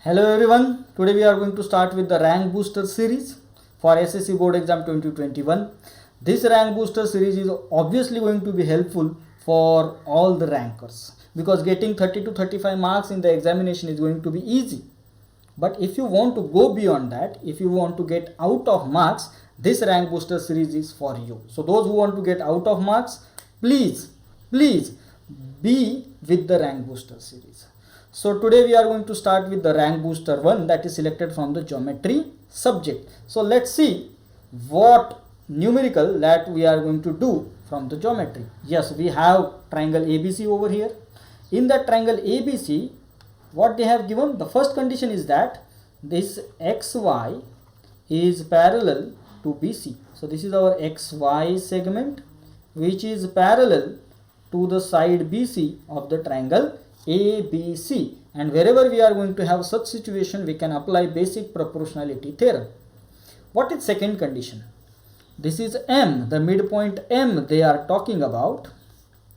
Hello everyone, today we are going to start with the rank booster series for SSC board exam 2021. This rank booster series is obviously going to be helpful for all the rankers because getting 30 to 35 marks in the examination is going to be easy. But if you want to go beyond that, if you want to get out of marks, this rank booster series is for you. So those who want to get out of marks, please be with the rank booster series. So today we are going to start with the rank booster 1 that is selected from the geometry subject. So let's see what numerical that we are going to do from the geometry. Yes, we have triangle ABC over here. In that triangle ABC, what they have given, the first condition is that this XY is parallel to BC. So this is our XY segment which is parallel to the side BC of the triangle ABC, and wherever we are going to have such situation we can apply basic proportionality theorem. What is second condition? This is M, the midpoint M they are talking about.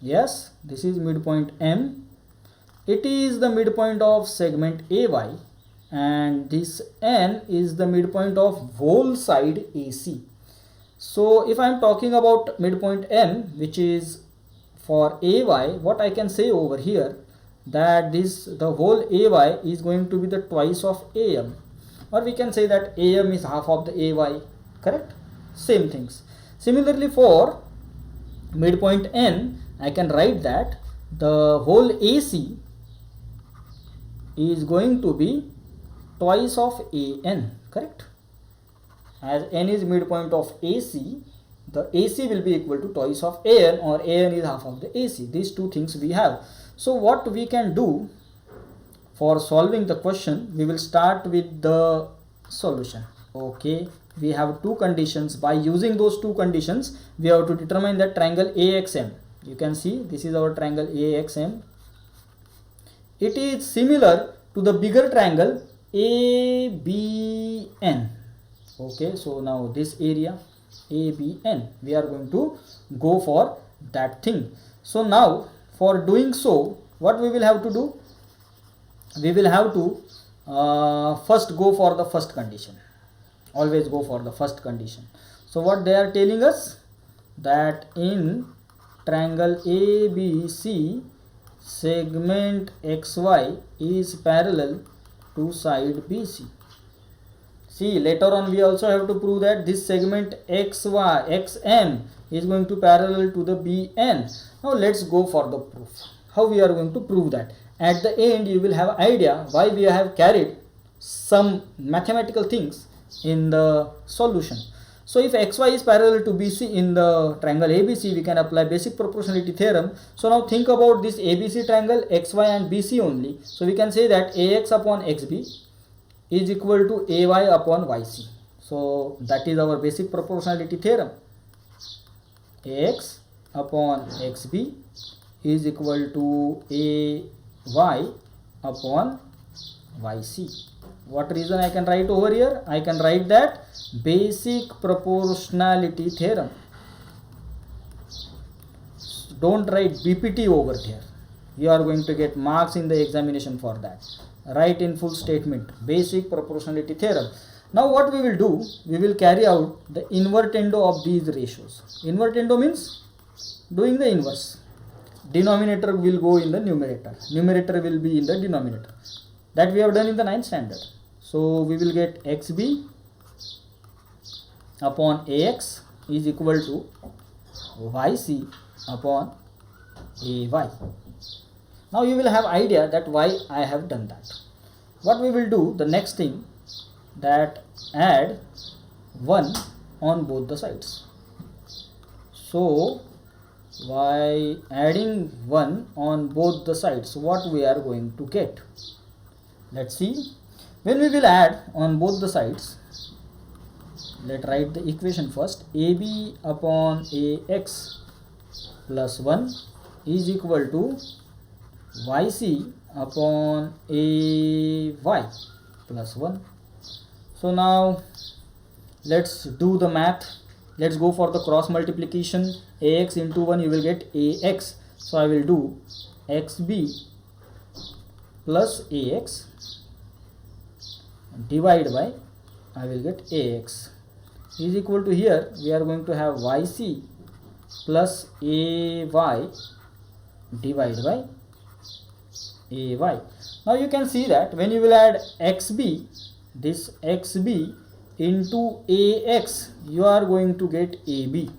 Yes, this is midpoint M. It is the midpoint of segment AY, and this N is the midpoint of whole side AC. So if I am talking about midpoint M, which is for AY, what I can say over here, that the whole AY is going to be the twice of AM, or we can say that AM is half of the AY, correct? Same things. Similarly for midpoint N, I can write that the whole AC is going to be twice of AN, correct? As N is midpoint of AC, the AC will be equal to twice of AN, or AN is half of the AC. These two things we have. So what we can do for solving the question, we will start with the solution. Okay, we have two conditions. By using those two conditions, we have to determine that triangle AXM. You can see this is our triangle AXM. It is similar to the bigger triangle ABN. Okay, so now this area ABN, we are going to go for that thing. So now for doing so, what we will have to do? We will have to first go for the first condition. Always go for the first condition. So what they are telling us, that in triangle ABC, segment XY is parallel to side BC. See, later on we also have to prove that this segment XM is going to parallel to the BN. Now let's go for the proof. How we are going to prove that? At the end you will have idea why we have carried some mathematical things in the solution. So if XY is parallel to BC in the triangle ABC, we can apply basic proportionality theorem. So now think about this ABC triangle, XY and BC only. So we can say that AX upon XB is equal to AY upon YC. So that is our basic proportionality theorem. AX upon XB is equal to AY upon YC. What reason I can write over here? I can write that basic proportionality theorem. Don't write BPT over here. You are going to get marks in the examination for that. Write in full statement, basic proportionality theorem. Now what we will do, we will carry out the invertendo of these ratios. Invertendo means doing the inverse. Denominator will go in the numerator. Numerator will be in the denominator. That we have done in the 9th standard. So we will get XB upon AX is equal to YC upon AY. Now you will have idea that why I have done that. What we will do, the next thing, that add 1 on both the sides. So by adding 1 on both the sides, what we are going to get? Let's see. When we will add on both the sides, let's write the equation first. AB upon AX plus 1 is equal to YC upon AY plus 1. So now let's do the math. Let's go for the cross multiplication. AX into 1, you will get AX. So I will do XB plus AX divide by, I will get ax is equal to, here we are going to have yc plus ay divided by ay. Now you can see that when you will add xb, this xb into ax, you are going to get ab.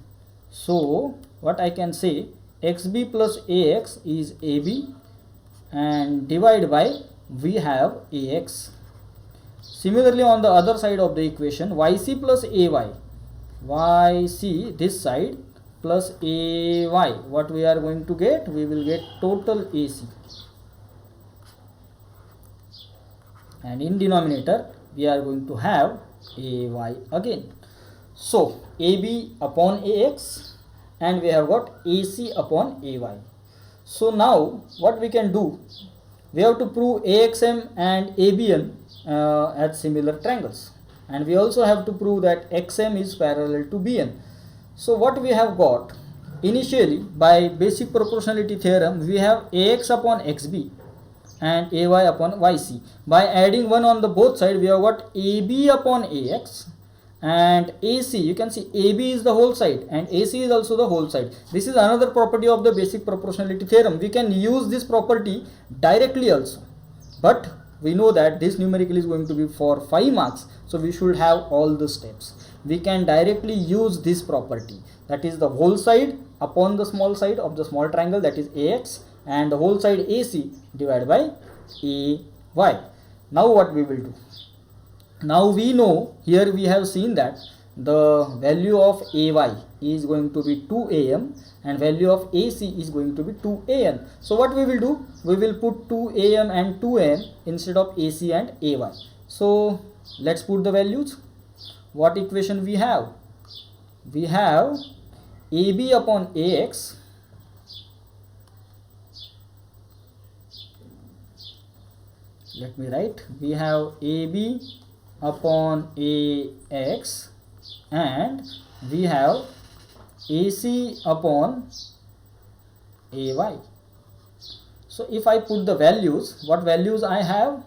So what I can say, xb plus ax is ab, and divide by, we have ax. Similarly, on the other side of the equation, yc plus ay, yc this side plus ay, what we are going to get, we will get total ac, and in denominator we are going to have ay again. So ab upon ax, and we have got ac upon ay. So now what we can do, we have to prove axm and abn as similar triangles, and we also have to prove that xm is parallel to bn. So what we have got, initially by basic proportionality theorem, we have ax upon xb and ay upon yc. By adding 1 on the both side, we have got ab upon ax, and ac, you can see ab is the whole side and ac is also the whole side. This is another property of the basic proportionality theorem. We can use this property directly also, but we know that this numerical is going to be for 5 marks, so we should have all the steps. We can directly use this property, that is the whole side upon the small side of the small triangle, that is ax, and the whole side ac divided by ay. Now what we will do, now we know, here we have seen that the value of ay is going to be 2am and value of ac is going to be 2an. So what we will do, we will put 2am and 2an instead of ac and ay. So let's put the values. What equation we have? We have ab upon ax let me write, we have ab upon ax and we have ac upon ay. So if I put the values, what values I have?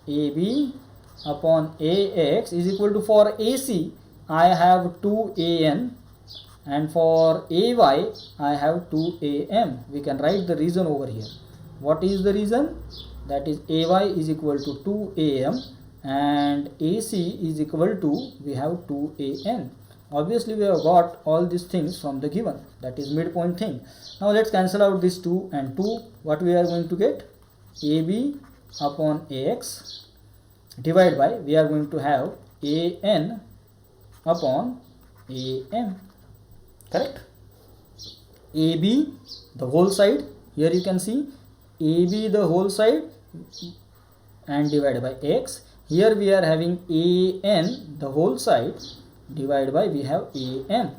ab upon ax is equal to, for ac I have 2an and for ay I have 2am. We can write the reason over here. What is the reason? That is ay is equal to 2am and ac is equal to, we have 2an. Obviously we have got all these things from the given, that is midpoint thing. Now let's cancel out this 2 and 2. What we are going to get? ab upon ax divided by, we are going to have an upon am. Correct? ab the whole side, here you can see ab the whole side and divided by x. Here we are having an the whole side divided by, we have am.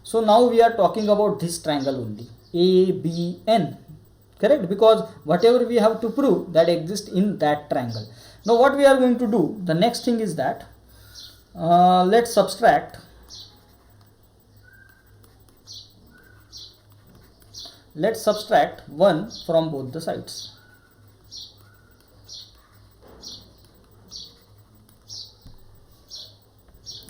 So now we are talking about this triangle only, abn. Correct? Because whatever we have to prove, that exists in that triangle. Now what we are going to do, the next thing is that let's subtract. Let's subtract 1 from both the sides.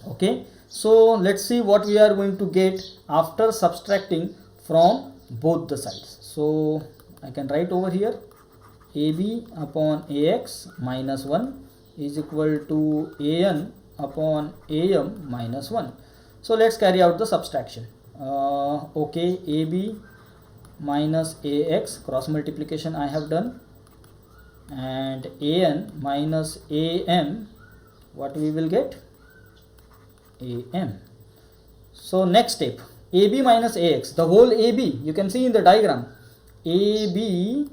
Okay, so let's see what we are going to get after subtracting from both the sides. So I can write over here, ab upon ax minus 1 is equal to an upon am minus 1. So let's carry out the subtraction. Okay, ab minus ax, cross multiplication I have done, and an minus am, what we will get? Am. So next step, ab minus ax, the whole ab, you can see in the diagram, ab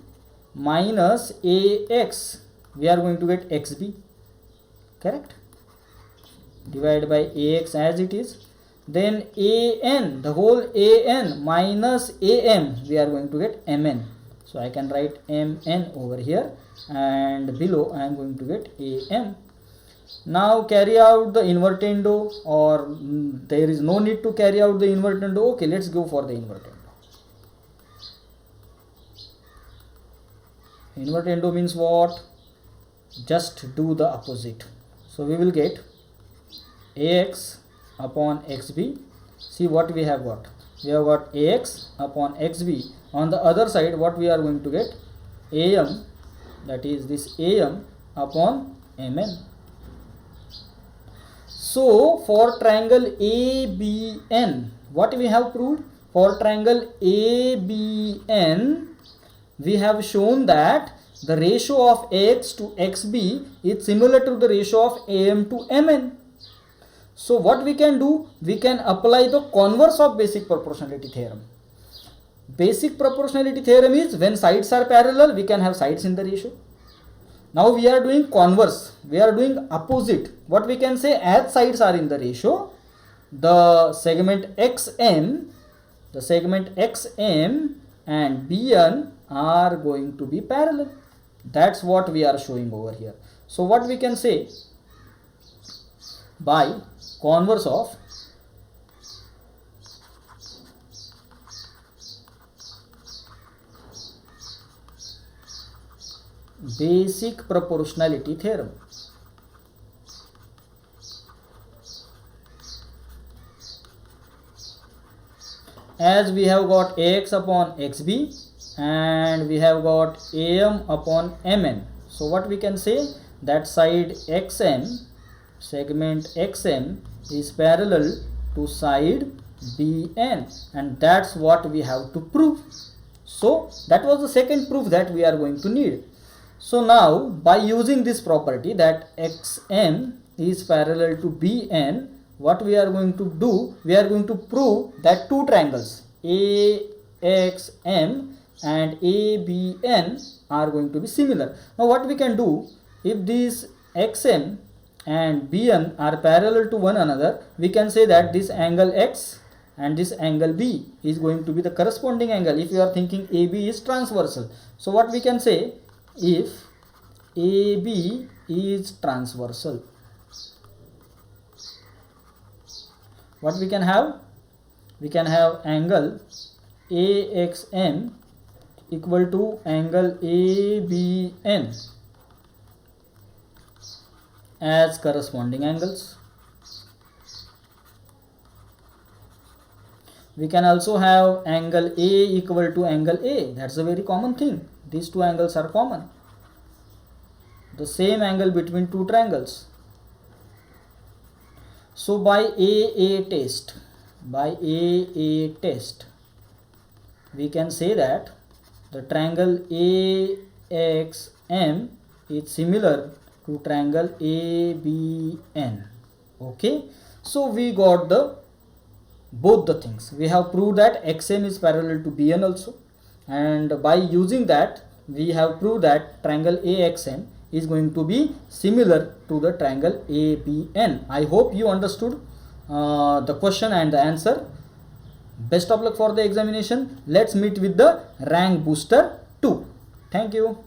minus ax, we are going to get xb. Correct? Divided by ax as it is. Then an, the whole an minus am, we are going to get mn. So I can write mn over here, and below I am going to get am. Now carry out the invertendo, or there is no need to carry out the invertendo. Okay, let's go for the invertendo. Invertendo means what? just do the opposite. So we will get ax upon xb. See what we have got. We have got ax upon xb. On the other side, what we are going to get? Am, that is this am upon mn. So for triangle ABN, what we have proved? For triangle ABN, we have shown that the ratio of ax to xb is similar to the ratio of am to mn. So what we can do? We can apply the converse of basic proportionality theorem. Basic proportionality theorem is when sides are parallel, we can have sides in the ratio. Now we are doing converse, we are doing opposite. What we can say, as sides are in the ratio, the segment xm and bn are going to be parallel. That's what we are showing over here. So what we can say, by converse of basic proportionality theorem, as we have got ax upon xb and we have got am upon mn. So what we can say, that side xm, segment xm is parallel to side bn, and that's what we have to prove. So that was the second proof that we are going to need. So now by using this property that xm is parallel to bn, what we are going to do, we are going to prove that two triangles AXM and ABN are going to be similar. Now what we can do, if these XM and BN are parallel to one another, we can say that this angle X and this angle B is going to be the corresponding angle if you are thinking AB is transversal. So what we can say, if AB is transversal, what we can have? We can have angle AXM equal to angle ABN as corresponding angles. We can also have angle A equal to angle A. That's a very common thing. These two angles are common. The same angle between two triangles. So by AA test, we can say that the triangle AXM is similar to triangle ABN. Okay, so we got both the things. We have proved that XM is parallel to BN also, and by using that we have proved that triangle AXM is going to be similar to the triangle ABN. I hope you understood the question and the answer. Best of luck for the examination. Let's meet with the rank booster 2. Thank you.